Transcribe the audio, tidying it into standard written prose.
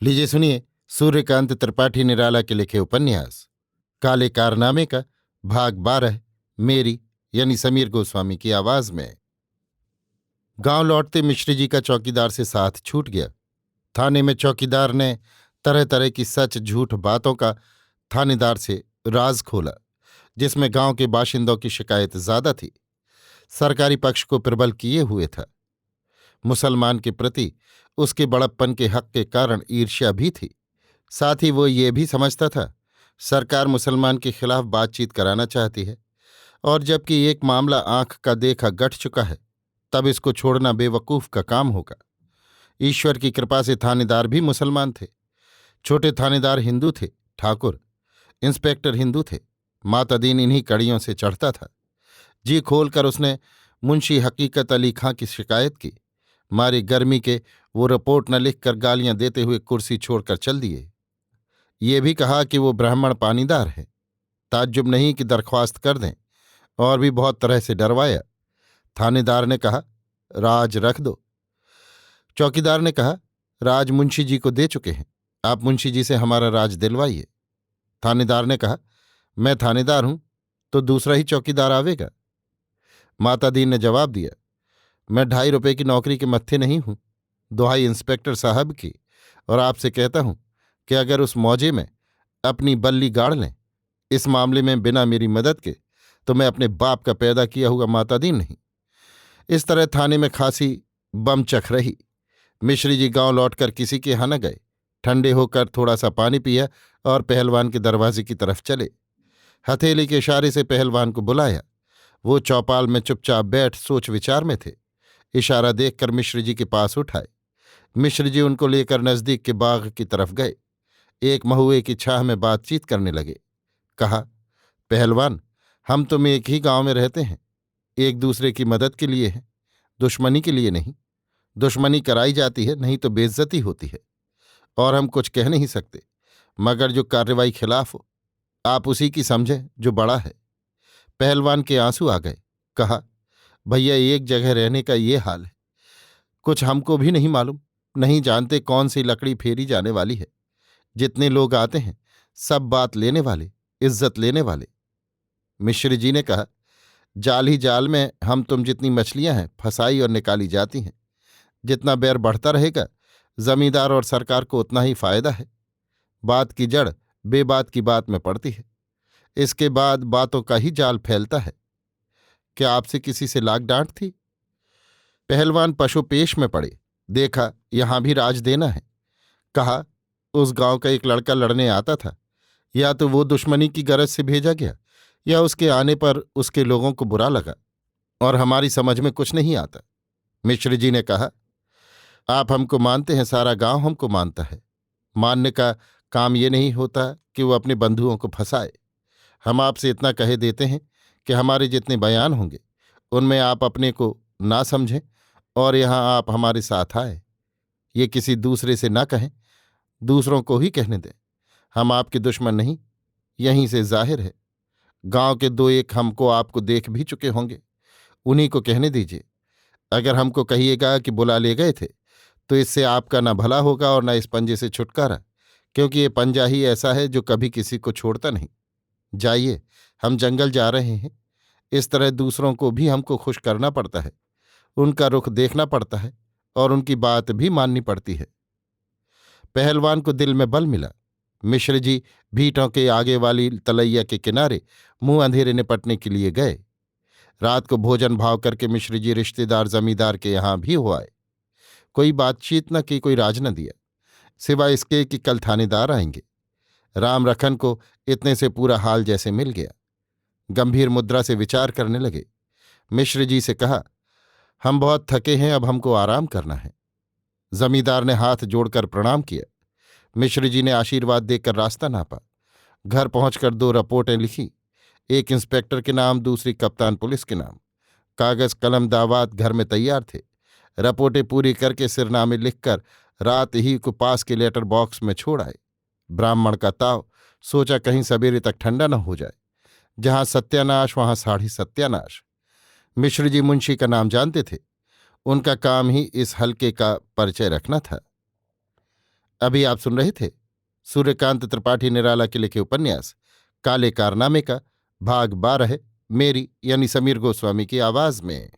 लीजिए सुनिए सूर्यकांत त्रिपाठी निराला के लिखे उपन्यास काले कारनामे का भाग 12 मेरी यानी समीर गोस्वामी की आवाज में। गांव लौटते मिश्र जी का चौकीदार से साथ छूट गया। थाने में चौकीदार ने तरह तरह की सच झूठ बातों का थानेदार से राज खोला, जिसमें गांव के बाशिंदों की शिकायत ज्यादा थी। सरकारी पक्ष को प्रबल किए हुए था। मुसलमान के प्रति उसके बड़प्पन के हक के कारण ईर्ष्या भी थी। साथ ही वो ये भी समझता था सरकार मुसलमान के खिलाफ बातचीत कराना चाहती है, और जबकि एक मामला आंख का देखा गठ चुका है, तब इसको छोड़ना बेवकूफ का काम होगा। ईश्वर की कृपा से थानेदार भी मुसलमान थे। छोटे थानेदार हिंदू थे, ठाकुर इंस्पेक्टर हिंदू थे। मातादीन इन्हीं कड़ियों से चढ़ता था। जी खोलकर उसने मुंशी हकीकत अली खां की शिकायत की। मारी गर्मी के वो रिपोर्ट न लिखकर गालियां देते हुए कुर्सी छोड़कर चल दिए। ये भी कहा कि वो ब्राह्मण पानीदार है, ताज्जुब नहीं कि दरख्वास्त कर दें, और भी बहुत तरह से डरवाया। थानेदार ने कहा, राज रख दो। चौकीदार ने कहा, राज मुंशी जी को दे चुके हैं, आप मुंशी जी से हमारा राज दिलवाइए। थानेदार ने कहा, मैं थानेदार हूं तो दूसरा ही चौकीदार आवेगा। मातादीन ने जवाब दिया, मैं 2.5 रुपए की नौकरी के मत्थे नहीं हूं, दुहाई इंस्पेक्टर साहब की, और आपसे कहता हूं कि अगर उस मौजे में अपनी बल्ली गाड़ लें इस मामले में बिना मेरी मदद के, तो मैं अपने बाप का पैदा किया हुआ मातादीन नहीं। इस तरह थाने में खासी बम चख रही। मिश्री जी गांव लौटकर किसी के यहां न गए। ठंडे होकर थोड़ा सा पानी पिया और पहलवान के दरवाजे की तरफ चले। हथेली के इशारे से पहलवान को बुलाया। वो चौपाल में चुपचाप बैठ सोच विचार में थे। इशारा देखकर मिश्र जी के पास उठाए। मिश्र जी उनको लेकर नजदीक के बाग की तरफ गए। एक महुए की छाह में बातचीत करने लगे। कहा, पहलवान, हम तुम एक ही गांव में रहते हैं, एक दूसरे की मदद के लिए हैं, दुश्मनी के लिए नहीं। दुश्मनी कराई जाती है, नहीं तो बेइज्जती होती है, और हम कुछ कह नहीं सकते, मगर जो कार्रवाई खिलाफ हो आप उसी की समझें जो बड़ा है। पहलवान के आंसू आ गए। कहा, भैया, एक जगह रहने का ये हाल है, कुछ हमको भी नहीं मालूम, नहीं जानते कौन सी लकड़ी फेरी जाने वाली है। जितने लोग आते हैं सब बात लेने वाले, इज्जत लेने वाले। मिश्र जी ने कहा, जाल ही जाल में हम तुम जितनी मछलियां हैं फंसाई और निकाली जाती हैं। जितना बैर बढ़ता रहेगा जमींदार और सरकार को उतना ही फायदा है। बात की जड़ बेबात की बात में पड़ती है, इसके बाद बातों का ही जाल फैलता है। क्या आपसे किसी से लाग डांट थी? पहलवान पशुपेश में पड़े। देखा यहां भी राज देना है। कहा, उस गांव का एक लड़का लड़ने आता था, या तो वो दुश्मनी की गरज से भेजा गया, या उसके आने पर उसके लोगों को बुरा लगा, और हमारी समझ में कुछ नहीं आता। मिश्र जी ने कहा, आप हमको मानते हैं, सारा गांव हमको मानता है। मानने का काम ये नहीं होता कि वो अपने बंधुओं को फंसाए। हम आपसे इतना कहे देते हैं कि हमारे जितने बयान होंगे उनमें आप अपने को ना समझें, और यहां आप हमारे साथ आए। ये किसी दूसरे से ना कहें, दूसरों को ही कहने दें। हम आपके दुश्मन नहीं, यहीं से जाहिर है। गांव के 2-1 हमको आपको देख भी चुके होंगे, उन्हीं को कहने दीजिए। अगर हमको कहिएगा कि बुला ले गए थे, तो इससे आपका ना भला होगा और ना इस पंजे से छुटकारा, क्योंकि ये पंजा ही ऐसा है जो कभी किसी को छोड़ता नहीं। जाइए, हम जंगल जा रहे हैं। इस तरह दूसरों को भी हमको खुश करना पड़ता है, उनका रुख देखना पड़ता है, और उनकी बात भी माननी पड़ती है। पहलवान को दिल में बल मिला। मिश्र जी भीटों के आगे वाली तलैया के किनारे मुंह अंधेरे निपटने के लिए गए। रात को भोजन भाव करके मिश्र जी रिश्तेदार जमींदार के यहां भी हो आए। कोई बातचीत न की, कोई राज न दिया, सिवाय इसके कि कल थानेदार आएंगे। राम रखन को इतने से पूरा हाल जैसे मिल गया। गंभीर मुद्रा से विचार करने लगे। मिश्र जी से कहा, हम बहुत थके हैं, अब हमको आराम करना है। जमींदार ने हाथ जोड़कर प्रणाम किया। मिश्र जी ने आशीर्वाद देकर रास्ता नापा। घर पहुंचकर 2 रिपोर्टें लिखी, एक इंस्पेक्टर के नाम, दूसरी कप्तान पुलिस के नाम। कागज कलम दावात घर में तैयार थे। रिपोर्टें पूरी करके सिरनामे लिखकर रात ही को पास के लेटर बॉक्स में छोड़ आए। ब्राह्मण का ताव, सोचा कहीं सवेरे तक ठंडा न हो जाए। जहां सत्यानाश वहां साढ़ी सत्यानाश। मिश्र जी मुंशी का नाम जानते थे, उनका काम ही इस हल्के का परिचय रखना था। अभी आप सुन रहे थे सूर्यकांत त्रिपाठी निराला के लिखे उपन्यास काले कारनामे का भाग 12, मेरी यानी समीर गोस्वामी की आवाज में।